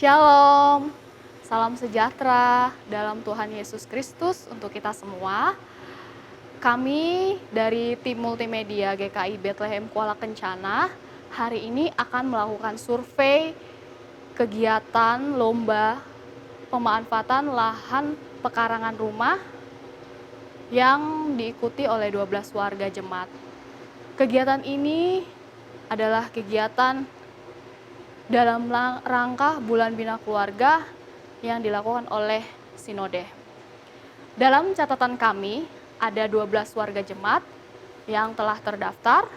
Shalom, salam sejahtera dalam Tuhan Yesus Kristus untuk kita semua. Kami dari tim multimedia GKI Bethlehem Kuala Kencana hari ini akan melakukan survei kegiatan lomba pemanfaatan lahan pekarangan rumah yang diikuti oleh 12 warga jemaat. Kegiatan ini adalah kegiatan dalam rangka Bulan Bina Keluarga yang dilakukan oleh Sinode. Dalam catatan kami, ada 12 warga jemaat yang telah terdaftar.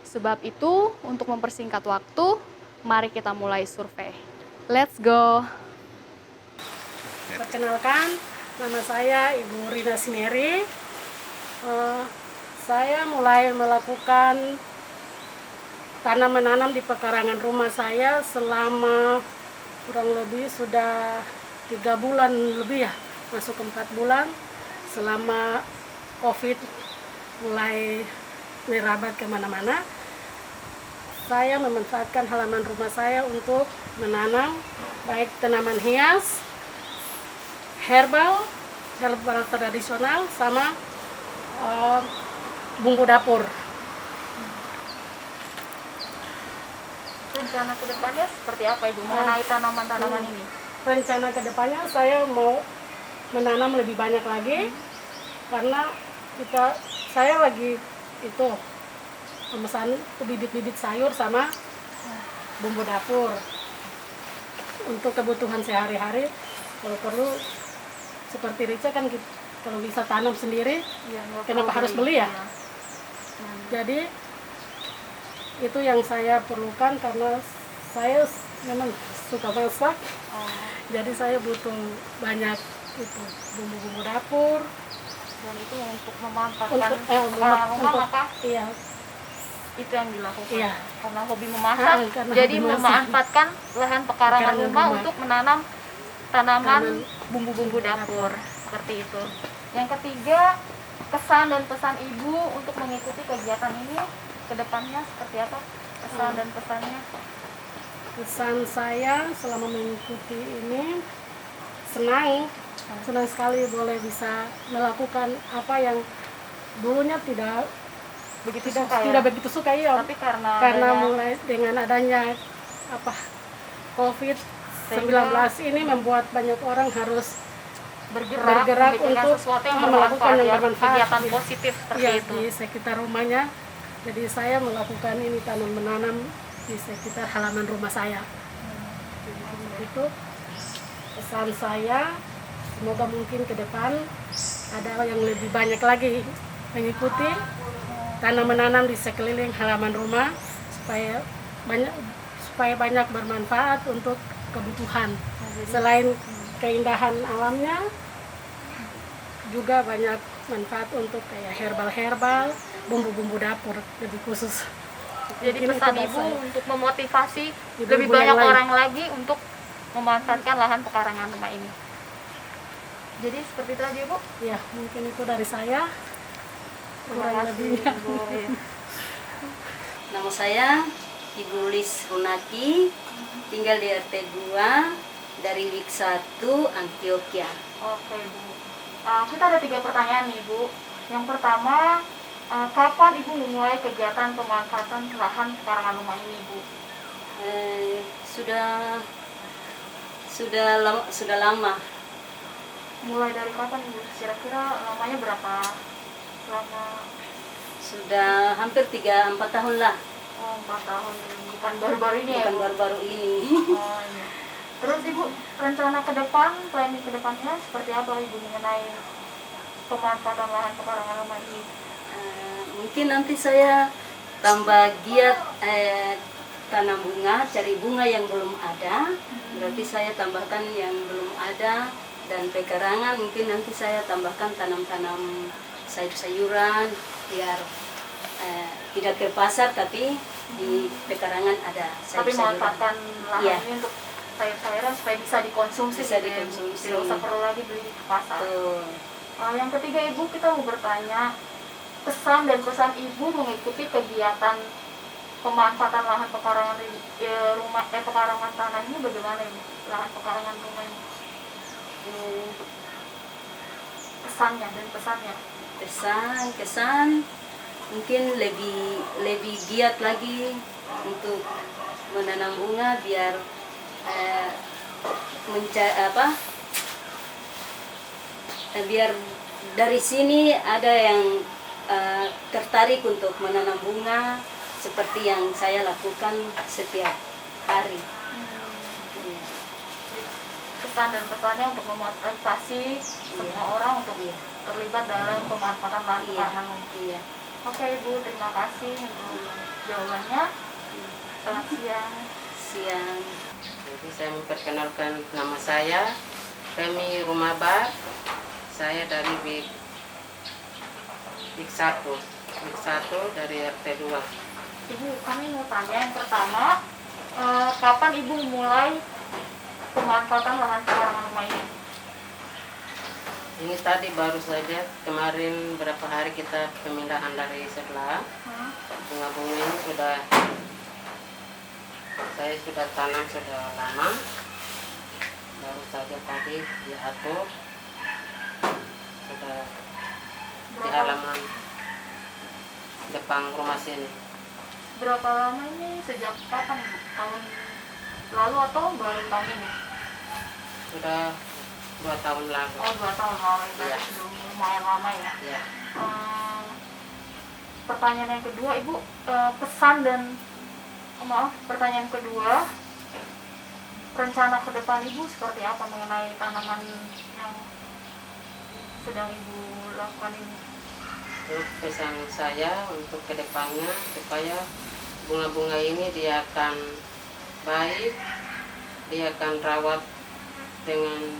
Sebab itu, untuk mempersingkat waktu, mari kita mulai survei. Let's go! Perkenalkan, nama saya Ibu Rina Sineri. Saya mulai melakukan tanam-menanam di pekarangan rumah saya selama kurang lebih sudah 3 bulan lebih ya, masuk 4 bulan selama COVID mulai merabat kemana-mana. Saya memanfaatkan halaman rumah saya untuk menanam baik tanaman hias, herbal tradisional, sama bumbu dapur. Rencana kedepannya seperti apa Ibu mengenai tanaman-tanaman ini? Rencana kedepannya saya mau menanam lebih banyak lagi, karena saya lagi memesan bibit-bibit sayur sama bumbu dapur untuk kebutuhan sehari-hari. Kalau perlu seperti Rica kan kalau bisa tanam sendiri, Ya, kenapa harus beli ya? Jadi itu yang saya perlukan, karena saya memang suka masak. Jadi saya butuh banyak itu bumbu-bumbu dapur. Dan itu untuk memanfaatkan rumah, maka iya, itu yang dilakukan. Iya. Karena hobi memasak, Karena jadi hobi masak. memanfaatkan lahan pekarangan rumah rumah untuk menanam tanaman bumbu-bumbu dapur seperti itu. Yang ketiga, kesan dan pesan Ibu untuk mengikuti kegiatan ini ke depannya seperti apa? Kesan dan pesannya? Pesan saya selama mengikuti ini, senang sekali boleh bisa melakukan apa yang dulunya tidak begitu suka ya. Tapi karena mulai dengan adanya COVID-19 ini membuat banyak orang harus bergerak untuk sesuatu yang melakukan yang bermanfaat, bermanfaat, kegiatan positif seperti itu. di sekitar rumahnya. Jadi saya melakukan ini tanam menanam di sekitar halaman rumah saya. Itu pesan saya. Semoga mungkin ke depan ada yang lebih banyak lagi mengikuti tanam menanam di sekeliling halaman rumah, supaya banyak bermanfaat untuk kebutuhan. Selain keindahan alamnya, juga banyak manfaat untuk kayak herbal, bumbu-bumbu dapur lebih khusus. Jadi Mungkin pesan itu Ibu saya. untuk memotivasi Ibu-ibu lebih yang banyak lain. orang lagi untuk memanfaatkan lahan pekarangan rumah ini. Jadi seperti itu aja Ibu. Ya, mungkin itu dari saya. Terima Kurang kasih lebihnya. Ibu. Nama saya Ibu Lis Runaki, tinggal di RT 2 dari WIK 1 Antioquia. Oke Bu. Kita ada 3 pertanyaan nih Bu. Yang pertama, kapan Ibu memulai kegiatan pemanfaatan lahan pekarangan rumah ini Bu? Sudah lama. Mulai dari kapan Ibu? Kira-kira lamanya berapa lama? Sudah hampir 3-4 tahun lah. Oh, 4 tahun. Bukan baru-baru ini ya Bukan Bu? baru-baru ini. Oh, iya. Terus Ibu, rencana ke depan, planning ke depannya seperti apa Ibu mengenai pemanfaatan lahan pekarangan rumah ini? Mungkin nanti saya tambah giat tanam bunga, cari bunga yang belum ada. Berarti saya tambahkan yang belum ada, dan pekarangan mungkin nanti saya tambahkan tanam-tanam sayur-sayuran biar tidak ke pasar, tapi di pekarangan ada Tapi sayur-sayuran. memanfaatkan lahan Iya. ini untuk sayur-sayuran supaya bisa dikonsumsi. Bisa gitu ya, Bu. dikonsumsi. Tidak usah perlu lagi beli ke pasar. Betul. Yang ketiga Ibu, kita mau bertanya pesan dan pesan Ibu mengikuti kegiatan pemanfaatan lahan pekarangan pekarangan tanah ini bagaimana Ibu? Lahan pekarangan rumah ini. Kesannya dan pesannya. Kesan mungkin lebih giat lagi untuk menanam bunga biar biar dari sini ada yang tertarik untuk menanam bunga seperti yang saya lakukan setiap hari. Iya. Pesan dan pesannya untuk memotivasi semua orang untuk terlibat dalam pemanfaatan lahan pekarangan. Iya. Oke Ibu, terima kasih untuk jawabannya. Selamat siang. Siang. Jadi saya memperkenalkan nama saya Remi Rumabar. Saya dari Wik 1 dari RT 2. Ibu, kami mau tanya yang pertama, kapan Ibu mulai pemanfaatan lahan pekarangan rumah ini? Ini tadi baru saja kemarin berapa hari kita pemindahan dari sebelah. Bunga-bunga ini saya sudah tanam sudah lama. Baru saja tadi diatur sudah di halaman depan rumah sini. Berapa lama ini? Sejak kapan Ibu? Tahun lalu atau baru tahun ini? Sudah 2 tahun lalu. Oh, 2 tahun lalu. Iya. Sudah lumayan lama ya. Ya. Pertanyaan yang kedua, Ibu, pertanyaan kedua, rencana ke depan Ibu seperti apa mengenai tanaman yang sedang Ibu lakukan ini? Untuk pesan saya untuk kedepannya supaya bunga-bunga ini dia akan baik, dia akan rawat dengan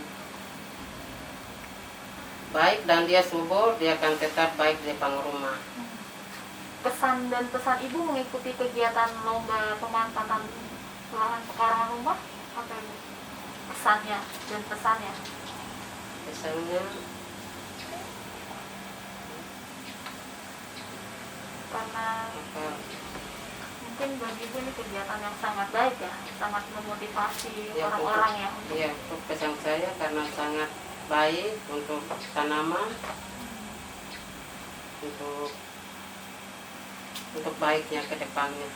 baik dan dia subur, dia akan tetap baik di depan rumah. Pesan dan pesan Ibu mengikuti kegiatan lomba pemanfaatan lahan pekarangan rumah apa Ibu? Pesannya dan pesannya. Pesannya Karena apa? mungkin bagi Ibu ini kegiatan yang sangat baik ya, sangat memotivasi Ya, orang-orang ya. Iya, untuk pesan saya karena sangat baik untuk tanaman, untuk baiknya ke depannya.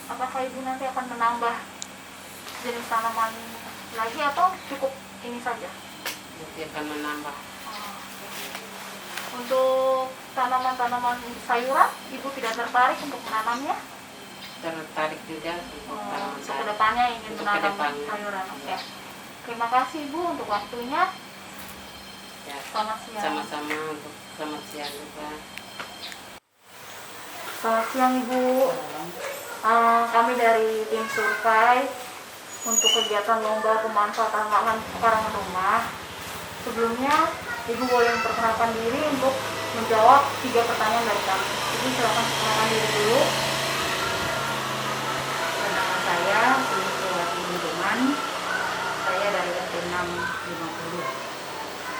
Apakah Ibu nanti akan menambah jenis tanaman lagi atau cukup ini saja? Nanti akan menambah. Untuk tanaman-tanaman sayuran, Ibu tidak tertarik untuk menanamnya? Tertarik juga untuk tanaman Untuk saya. kedepannya ingin Untuk menanam kedepannya. sayuran. Oke. Ya. Terima kasih Ibu untuk waktunya. Ya, Selamat siang. sama-sama untuk selamat siang juga. Selamat siang Ibu. Kami dari tim survei untuk kegiatan lomba pemanfaatan lahan pekarangan rumah. Sebelumnya Ibu boleh memperkenalkan diri untuk menjawab 3 pertanyaan dari kami. Ibu silakan perkenalkan diri dulu. Nama saya Sulistiwati Nuduman. Saya dari RT 650.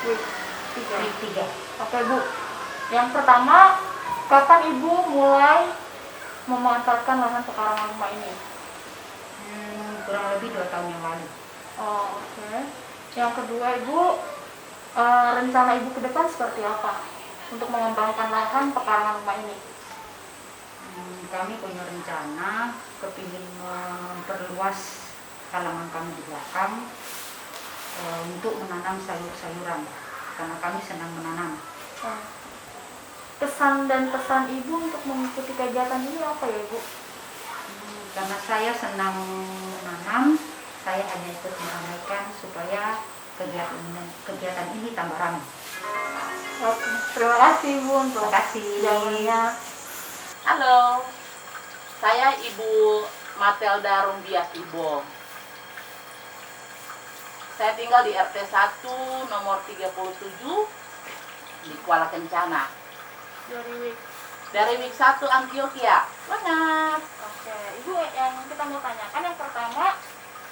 Wih, 3. 3. Oke Bu. Yang pertama, kapan Ibu mulai memanfaatkan lahan pekarangan rumah ini? Kurang lebih 2 tahun yang lalu. Oh, oke. Yang kedua Ibu, rencana Ibu ke depan seperti apa untuk mengembangkan lahan pekarangan rumah ini? Kami punya rencana kepingin memperluas halaman kami di belakang untuk menanam sayur-sayuran karena kami senang menanam. Pesan dan pesan Ibu untuk mengikuti kegiatan ini apa ya Ibu? Karena saya senang menanam, saya hanya ikut meramaikan supaya kegiatan ini tambah ramai. Oke. Terima kasih Ibu untuk Terima kasih. jawabannya. Halo, saya Ibu Matelda Rumbias Ibo. Saya tinggal di RT 1 nomor 37 di Kuala Kencana. Dari Wik 1 Antioquia. Benar. Oke, Ibu yang kita mau tanyakan yang pertama,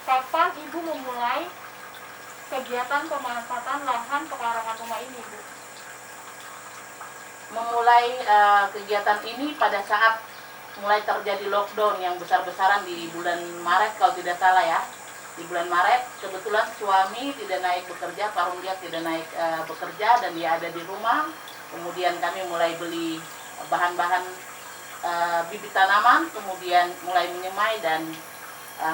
kapan Ibu memulai kegiatan pemanfaatan lahan pekarangan rumah ini, Bu? Memulai kegiatan ini pada saat mulai terjadi lockdown yang besar-besaran di bulan Maret kalau tidak salah ya. Di bulan Maret kebetulan suami tidak naik bekerja, Pak Rumbiak tidak naik bekerja dan dia ada di rumah. Kemudian kami mulai beli bahan-bahan bibit tanaman, kemudian mulai menyemai dan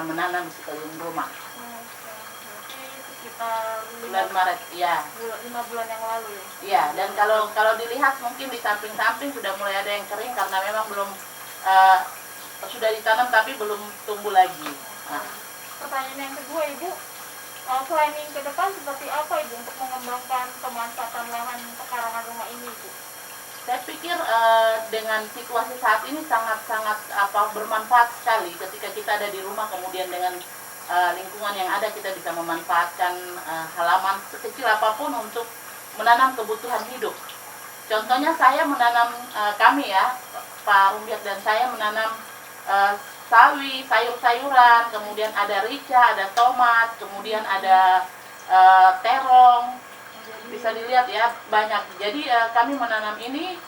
menanam di sekeliling rumah. Berarti sekitar Bulan Maret, ya. 5 bulan yang lalu ya. Iya, dan kalau dilihat mungkin di samping-samping sudah mulai ada yang kering karena memang belum sudah ditanam tapi belum tumbuh lagi. Nah, Pertanyaan yang kedua Ibu, planning ke depan seperti apa Ibu untuk mengembangkan pemanfaatan lahan pekarangan rumah ini Ibu? saya pikir dengan situasi saat ini sangat-sangat bermanfaat sekali ketika kita ada di rumah, kemudian dengan lingkungan yang ada kita bisa memanfaatkan halaman sekecil apapun untuk menanam kebutuhan hidup. Contohnya saya menanam, kami ya, Pak Rumbiak dan saya menanam sawi, sayur-sayuran, kemudian ada rica, ada tomat, kemudian ada terong, bisa dilihat ya banyak. Jadi kami menanam ini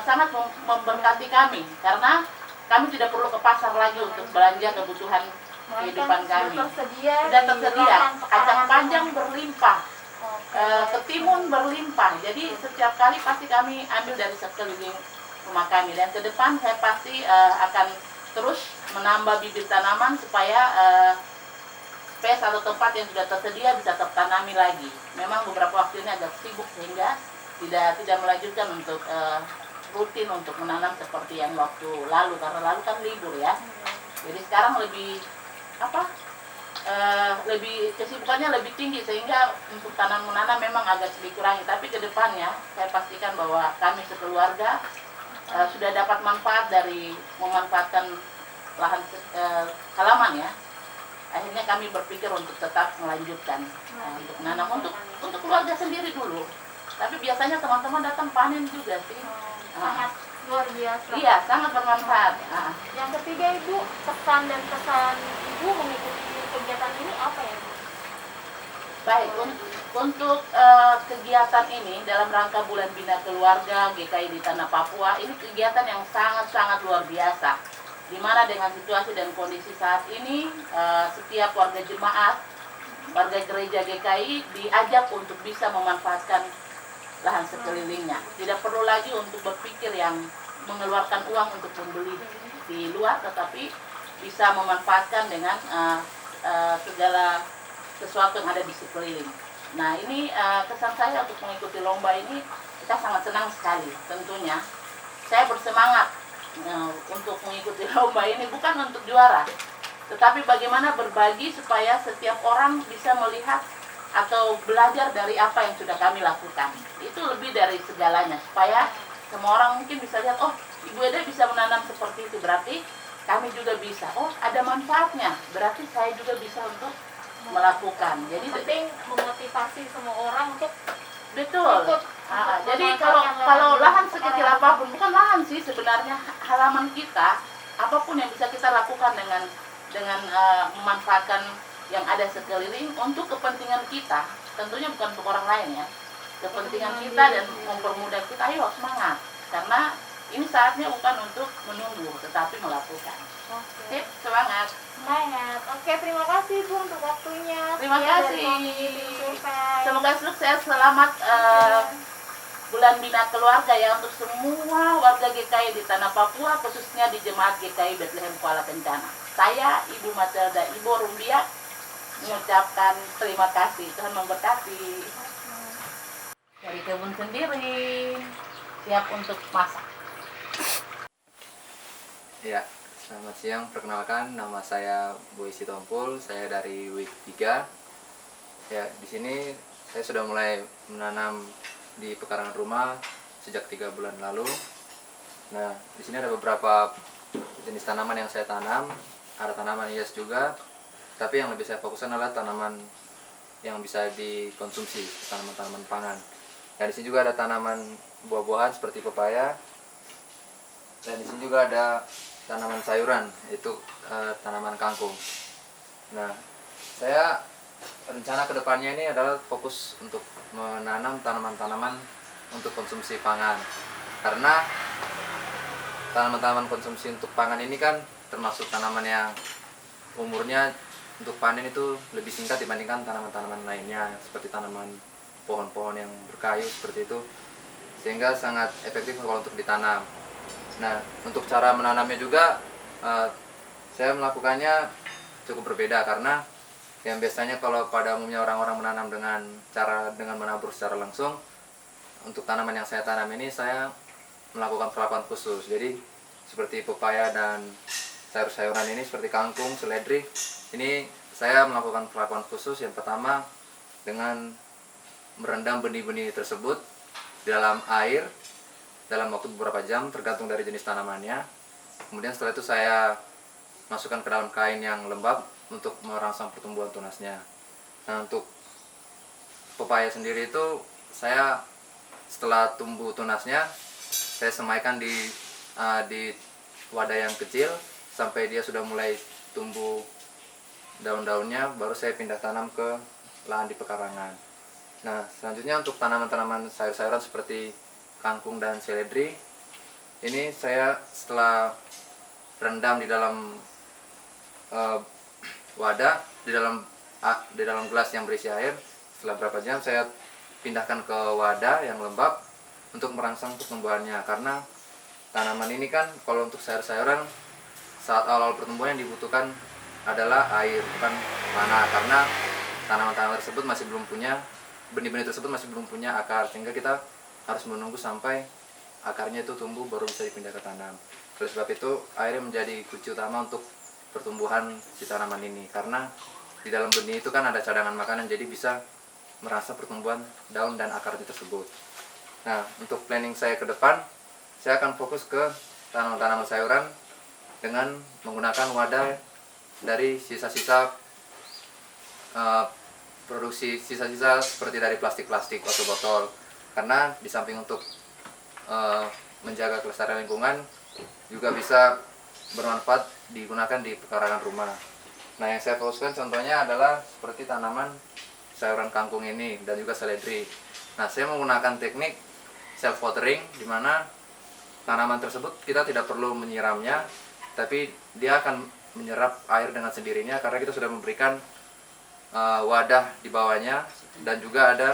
sangat memberkati kami karena kami tidak perlu ke pasar lagi untuk belanja kebutuhan kehidupan kami. Sudah tersedia, kacang panjang berlimpah, ketimun berlimpah. Jadi setiap kali pasti kami ambil dari sekeliling rumah kami, dan ke depan saya pasti akan terus menambah bibit tanaman supaya space atau tempat yang sudah tersedia bisa tertanami lagi. Memang beberapa waktu ini agak sibuk sehingga tidak melanjutkan untuk rutin untuk menanam seperti yang waktu lalu, karena lalu kan libur ya. Jadi sekarang lebih lebih kesibukannya lebih tinggi sehingga untuk menanam memang agak sedikit kurangi. Tapi ke depannya saya pastikan bahwa kami sekeluarga sudah dapat manfaat dari memanfaatkan lahan halaman ya. Akhirnya kami berpikir untuk tetap melanjutkan untuk menanam untuk keluarga sendiri dulu. Tapi biasanya teman-teman datang panen juga sih. Sangat luar biasa. Iya, sangat bermanfaat. Yang ketiga Ibu, pesan dan kesan Ibu mengikuti kegiatan ini apa ya Ibu? Baik, untuk kegiatan ini dalam rangka Bulan Bina Keluarga GKI di Tanah Papua, ini kegiatan yang sangat-sangat luar biasa. Di mana dengan situasi dan kondisi saat ini, setiap warga jemaat, warga gereja GKI diajak untuk bisa memanfaatkan lahan sekelilingnya. Tidak perlu lagi untuk berpikir yang mengeluarkan uang untuk membeli di luar, tetapi bisa memanfaatkan dengan segala sesuatu yang ada di sekeliling. Nah, ini kesan saya untuk mengikuti lomba ini, kita sangat senang sekali tentunya. Saya bersemangat untuk mengikuti lomba ini bukan untuk juara, tetapi bagaimana berbagi supaya setiap orang bisa melihat atau belajar dari apa yang sudah kami lakukan. Itu lebih dari segalanya, supaya semua orang mungkin bisa lihat, oh Ibu Eda bisa menanam seperti itu, berarti kami juga bisa. Oh, ada manfaatnya, berarti saya juga bisa untuk melakukan. Jadi Penting memotivasi semua orang untuk betul. ikut. Jadi kalau lahan sekecil apapun, bukan lahan sih sebenarnya, halaman kita, apapun yang bisa kita lakukan dengan memanfaatkan yang ada sekeliling untuk kepentingan kita, tentunya bukan untuk orang lain ya, kepentingan kita dan mempermudah kita. Ayo semangat, karena ini saatnya bukan untuk menunggu tetapi melakukan. Sip, semangat. Semangat. Oke, terima kasih Bu untuk waktunya. Terima Sekian kasih. dari kami tim Survei. Semoga sukses, selamat Bulan Bina Keluarga ya untuk semua warga GKI di Tanah Papua, khususnya di Jemaat GKI Bethlehem Kuala Kencana. Saya Ibu Matilda Ibu Rumbiak mengucapkan terima kasih. Tuhan memberkati. Dari kebun sendiri, siap untuk masak. Ya, selamat siang. Perkenalkan, nama saya Boy Sitompul. Saya dari WIK 3. Ya, di sini saya sudah mulai menanam di pekarangan rumah sejak 3 bulan lalu. Nah, di sini ada beberapa jenis tanaman yang saya tanam. Ada tanaman hias juga, tapi yang lebih saya fokuskan adalah tanaman yang bisa dikonsumsi, tanaman-tanaman pangan. Dan di sini juga ada tanaman buah-buahan seperti pepaya. Dan di sini juga ada tanaman sayuran, yaitu tanaman kangkung. Nah, saya rencana kedepannya ini adalah fokus untuk menanam tanaman-tanaman untuk konsumsi pangan, karena tanaman-tanaman konsumsi untuk pangan ini kan termasuk tanaman yang umurnya untuk panen itu lebih singkat dibandingkan tanaman-tanaman lainnya seperti tanaman pohon-pohon yang berkayu seperti itu, sehingga sangat efektif kalau untuk ditanam. Nah, untuk cara menanamnya juga saya melakukannya cukup berbeda, karena yang biasanya kalau pada umumnya orang-orang menanam dengan menabur secara langsung, untuk tanaman yang saya tanam ini saya melakukan perlakuan khusus. Jadi seperti pepaya dan sayur-sayuran ini seperti kangkung, seledri, ini saya melakukan perlakuan khusus. Yang pertama dengan merendam benih-benih tersebut di dalam air dalam waktu beberapa jam tergantung dari jenis tanamannya. Kemudian setelah itu saya masukkan ke dalam kain yang lembab untuk merangsang pertumbuhan tunasnya. Nah, untuk pepaya sendiri itu saya setelah tumbuh tunasnya saya semaikan di wadah yang kecil sampai dia sudah mulai tumbuh daun-daunnya, baru saya pindah tanam ke lahan di pekarangan. Nah, selanjutnya untuk tanaman-tanaman sayur-sayuran seperti kangkung dan seledri, ini saya setelah rendam di dalam wadah, di dalam gelas yang berisi air, setelah berapa jam saya pindahkan ke wadah yang lembab untuk merangsang pertumbuhannya. Karena tanaman ini kan kalau untuk sayur-sayuran saat awal pertumbuhan yang dibutuhkan adalah air, bukan tanah, karena tanaman-tanaman tersebut masih belum punya benih-benih tersebut masih belum punya akar, sehingga kita harus menunggu sampai akarnya itu tumbuh baru bisa dipindah ke tanam. Oleh sebab itu air menjadi kunci utama untuk pertumbuhan si tanaman ini, karena di dalam benih itu kan ada cadangan makanan, jadi bisa merasa pertumbuhan daun dan akarnya tersebut. Nah, untuk planning saya ke depan, saya akan fokus ke tanaman-tanaman sayuran dengan menggunakan wadah dari sisa-sisa produksi sisa-sisa seperti dari plastik-plastik botol-botol, karena di samping untuk menjaga kelestarian lingkungan juga bisa bermanfaat digunakan di pekarangan rumah. Nah, yang saya fokuskan contohnya adalah seperti tanaman sayuran kangkung ini dan juga seledri. Nah, saya menggunakan teknik self watering, di mana tanaman tersebut kita tidak perlu menyiramnya, tapi dia akan menyerap air dengan sendirinya karena kita sudah memberikan wadah di bawahnya, dan juga ada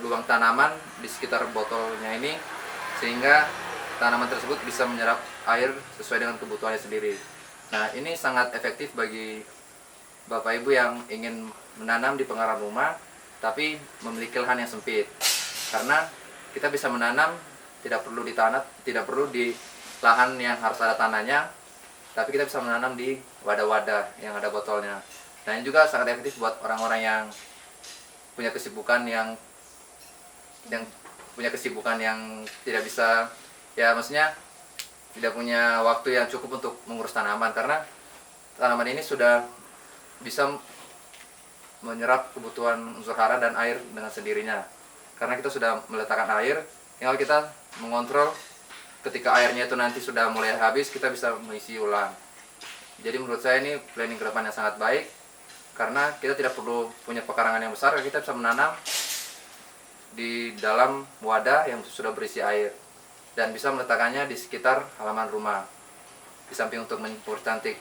lubang tanaman di sekitar botolnya ini, sehingga tanaman tersebut bisa menyerap air sesuai dengan kebutuhannya sendiri. Nah, ini sangat efektif bagi Bapak Ibu yang ingin menanam di pekarangan rumah tapi memiliki lahan yang sempit, karena kita bisa menanam tidak perlu di lahan yang harus ada tanahnya, tapi kita bisa menanam di wadah-wadah yang ada botolnya. Nah, ini juga sangat efektif buat orang-orang yang punya kesibukan yang tidak bisa, ya maksudnya tidak punya waktu yang cukup untuk mengurus tanaman, karena tanaman ini sudah bisa menyerap kebutuhan unsur hara dan air dengan sendirinya. Karena kita sudah meletakkan air, tinggal kita mengontrol ketika airnya itu nanti sudah mulai habis, kita bisa mengisi ulang. Jadi menurut saya ini planning ke depan yang sangat baik, karena kita tidak perlu punya pekarangan yang besar, kita bisa menanam di dalam wadah yang sudah berisi air dan bisa meletakkannya di sekitar halaman rumah, di samping untuk mempercantik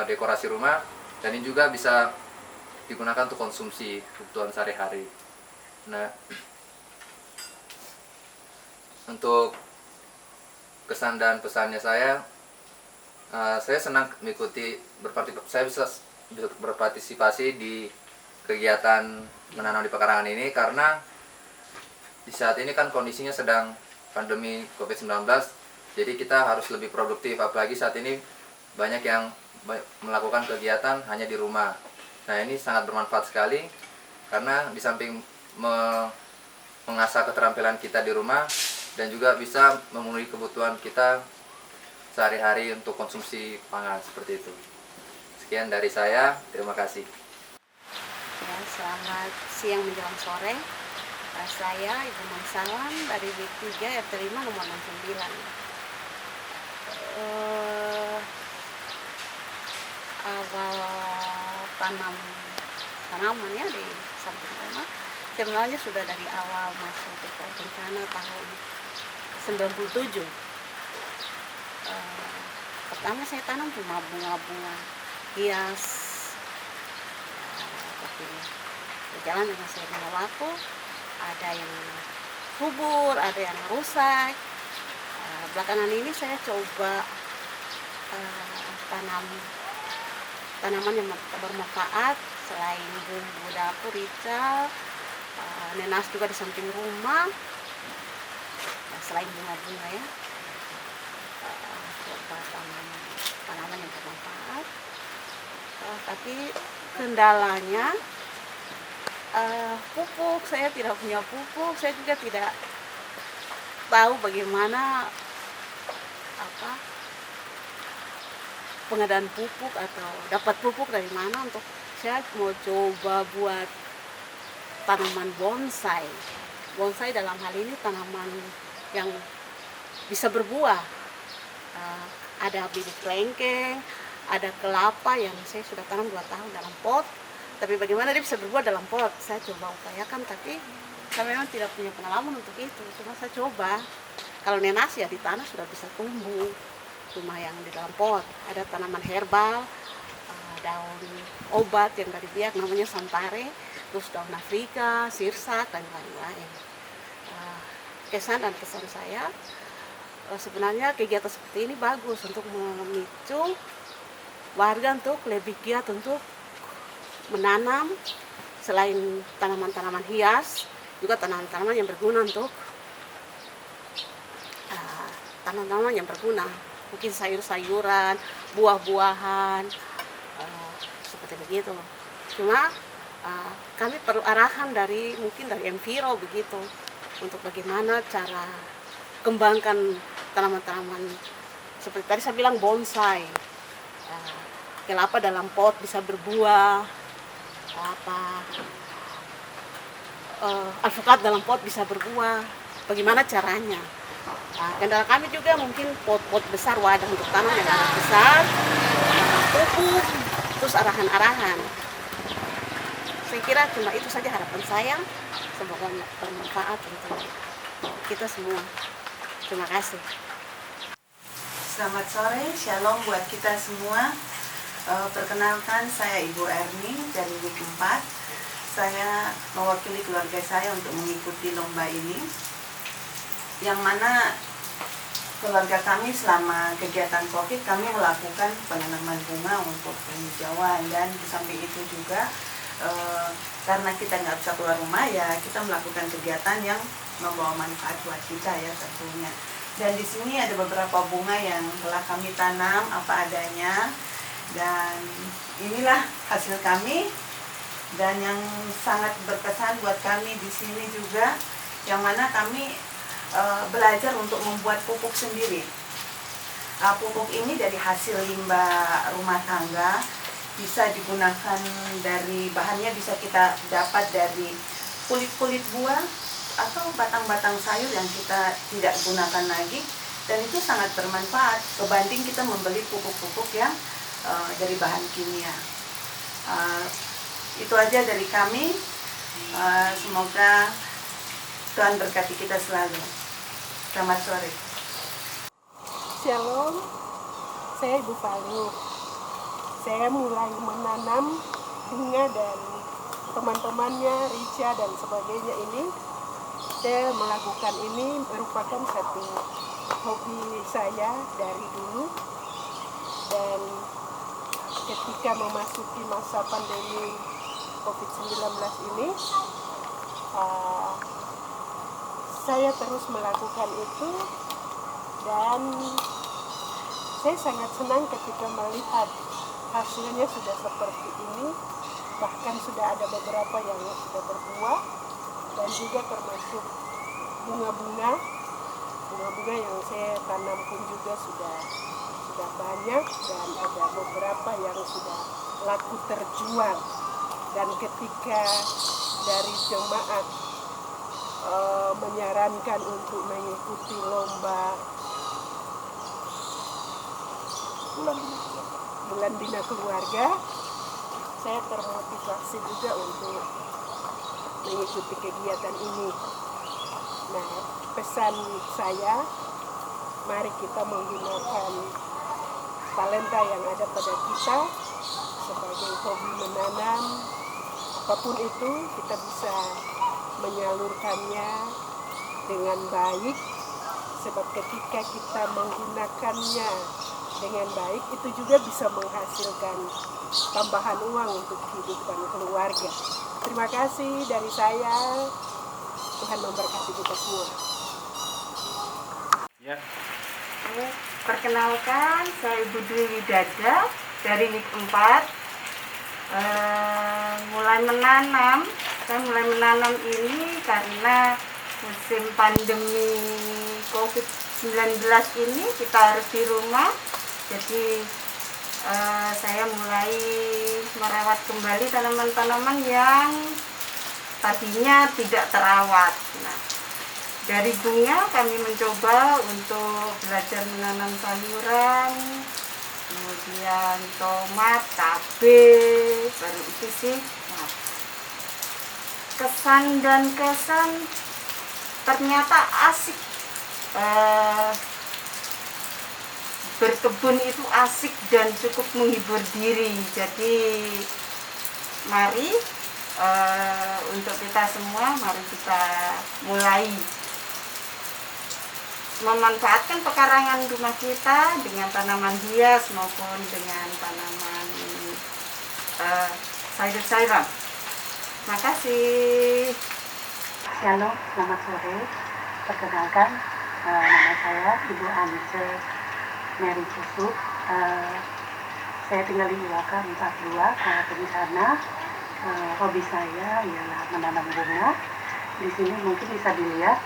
dekorasi rumah, dan ini juga bisa digunakan untuk konsumsi kebutuhan sehari-hari. Nah, untuk kesan dan pesannya saya senang saya bisa berpartisipasi di kegiatan menanam di pekarangan ini, karena di saat ini kan kondisinya sedang pandemi COVID-19, jadi kita harus lebih produktif, apalagi saat ini banyak yang melakukan kegiatan hanya di rumah. Nah, ini sangat bermanfaat sekali, karena di samping mengasah keterampilan kita di rumah dan juga bisa memenuhi kebutuhan kita sehari-hari untuk konsumsi pangan seperti itu. Sekian dari saya, terima kasih. Ya, selamat siang menjelang sore. Saya Ibu Mangsalan dari WIK 3 RT 5 nomor 69. Awal tanamannya di samping rumah sebenarnya sudah dari awal masuk ke bencana tahun 97. Pertama saya tanam cuma bunga-bunga hias, tapi berjalan dengan seiringnya waktu ada yang subur, ada yang rusak. Belakangan ini saya coba tanam tanaman yang bermanfaat selain bumbu dapur, rica, nenas juga di samping rumah. Selain bunga-bunga ya, coba tanaman yang bermanfaat. Tapi kendalanya pupuk, saya tidak punya pupuk, saya juga tidak tahu bagaimana pengadaan pupuk atau dapat pupuk dari mana. Untuk saya mau coba buat tanaman bonsai. Bonsai dalam hal ini tanaman yang bisa berbuah. Ada bibit kelengkeng, ada kelapa yang saya sudah tanam 2 tahun dalam pot. Tapi bagaimana dia bisa berbuah dalam pot? Saya coba upayakan, tapi saya memang tidak punya pengalaman untuk itu. Cuma saya coba. Kalau nenas ya di tanah sudah bisa tumbuh. Cuma yang di dalam pot. Ada tanaman herbal, daun obat yang dari biak namanya santare, terus daun Afrika, sirsak, dan lain-lain. Kesan dan kesan saya, sebenarnya kegiatan seperti ini bagus untuk memicu warga untuk lebih giat untuk menanam selain tanaman-tanaman hias, juga tanaman-tanaman yang berguna untuk tanaman-tanaman yang berguna, mungkin sayur-sayuran, buah-buahan, seperti begitu. Cuma kami perlu arahan dari mungkin dari Enviro begitu, untuk bagaimana cara kembangkan tanaman-tanaman seperti tadi saya bilang bonsai, kelapa dalam pot bisa berbuah, alpukat dalam pot bisa berbuah. Bagaimana caranya? Kendala kami juga mungkin pot-pot besar, wadah untuk tanam yang agak besar, pupuk, terus arahan-arahan. Saya kira cuma itu saja harapan saya. Semoga bermanfaat untuk kita semua. Terima kasih. Selamat sore, shalom buat kita semua. Perkenalkan, saya Ibu Erni dari WIK 4. Saya mewakili keluarga saya untuk mengikuti lomba ini, yang mana keluarga kami selama kegiatan COVID kami melakukan penanaman bunga untuk penghijauan, dan di samping itu juga karena kita nggak bisa keluar rumah, ya kita melakukan kegiatan yang membawa manfaat buat kita ya tentunya. Dan di sini ada beberapa bunga yang telah kami tanam apa adanya, dan inilah hasil kami. Dan yang sangat berkesan buat kami di sini juga, yang mana kami belajar untuk membuat pupuk sendiri. Pupuk ini dari hasil limbah rumah tangga, bisa digunakan dari bahannya, bisa kita dapat dari kulit-kulit buah atau batang-batang sayur yang kita tidak gunakan lagi, dan itu sangat bermanfaat kebanding kita membeli pupuk-pupuk yang dari bahan kimia. Itu aja dari kami. Semoga Tuhan berkati kita selalu. Selamat sore. Shalom, saya Ibu Faluk. Saya mulai menanam bunga dan teman-temannya, rica dan sebagainya ini. Saya melakukan ini merupakan satu hobi saya dari dulu. Dan ketika memasuki masa pandemi COVID-19 ini, saya terus melakukan itu, dan saya sangat senang ketika melihat hasilnya sudah seperti ini. Bahkan sudah ada beberapa yang sudah berbuah, dan juga termasuk bunga-bunga yang saya tanam pun juga sudah banyak, dan ada beberapa yang sudah laku terjual. Dan ketika dari jemaat menyarankan untuk mengikuti lomba Bulan Bina Keluarga, saya termotivasi juga untuk mengikuti kegiatan ini. Nah, pesan saya, mari kita menggunakan talenta yang ada pada kita sebagai hobi menanam. Apapun itu kita bisa menyalurkannya dengan baik, sebab ketika kita menggunakannya dengan baik itu juga bisa menghasilkan tambahan uang untuk kehidupan keluarga. Terima kasih dari saya. Tuhan memberkati kita semua. Ya. Perkenalkan, saya Ibu Dwi Widada dari WIK 4. Saya mulai menanam ini karena musim pandemi COVID-19 ini kita harus di rumah. Jadi saya mulai merawat kembali tanaman-tanaman yang tadinya tidak terawat. Nah, dari bunga kami mencoba untuk belajar menanam sayuran, kemudian tomat, cabai, baru itu sih. Nah, kesan ternyata asik. Berkebun itu asik dan cukup menghibur diri. Jadi mari untuk kita semua, mari kita mulai memanfaatkan pekarangan rumah kita dengan tanaman hias maupun dengan tanaman sayur-sayuran. Terima kasih. Shalom, selamat sore. Perkenalkan, nama saya Ibu Ance Mary Cusuk. Saya tinggal di Iwaka 42, Kuala di sana. Hobi saya ialah menanam bunga. Di sini mungkin bisa dilihat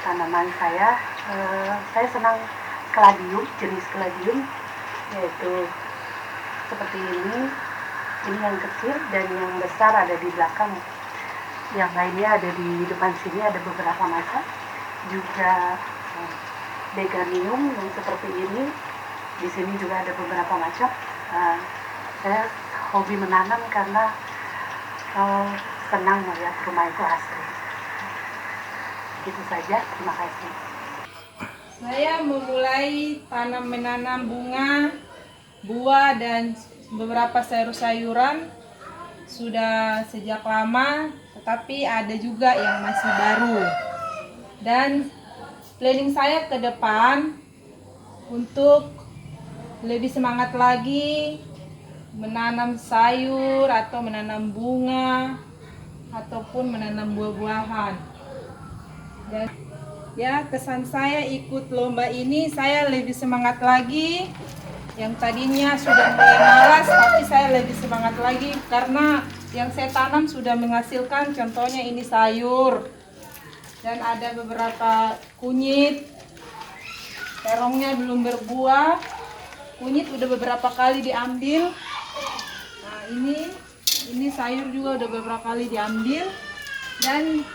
tanaman saya. Saya senang kaladium, jenis kaladium, yaitu seperti ini. Ini yang kecil dan yang besar ada di belakang. Yang lainnya ada di depan sini, ada beberapa macam. Juga beganium yang seperti ini. Di sini juga ada beberapa macam. Saya hobi menanam karena senang melihat rumah itu asri. Itu saja, terima kasih. Saya memulai menanam bunga, buah, dan beberapa sayur-sayuran sudah sejak lama, tetapi ada juga yang masih baru. Dan planning saya ke depan untuk lebih semangat lagi menanam sayur atau menanam bunga ataupun menanam buah-buahan. Dan ya, kesan saya ikut lomba ini, saya lebih semangat lagi. Yang tadinya sudah mulai malas, tapi saya lebih semangat lagi karena yang saya tanam sudah menghasilkan. Contohnya ini sayur dan ada beberapa kunyit, terongnya belum berbuah, kunyit udah beberapa kali diambil. Nah, ini sayur juga udah beberapa kali diambil. Dan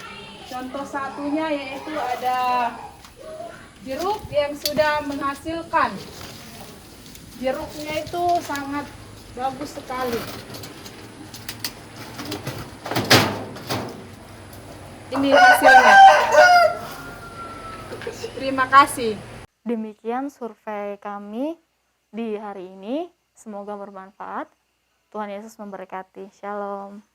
contoh satunya yaitu ada jeruk yang sudah menghasilkan. Jeruknya itu sangat bagus sekali. Ini hasilnya. Terima kasih. Demikian survei kami di hari ini. Semoga bermanfaat. Tuhan Yesus memberkati. Shalom.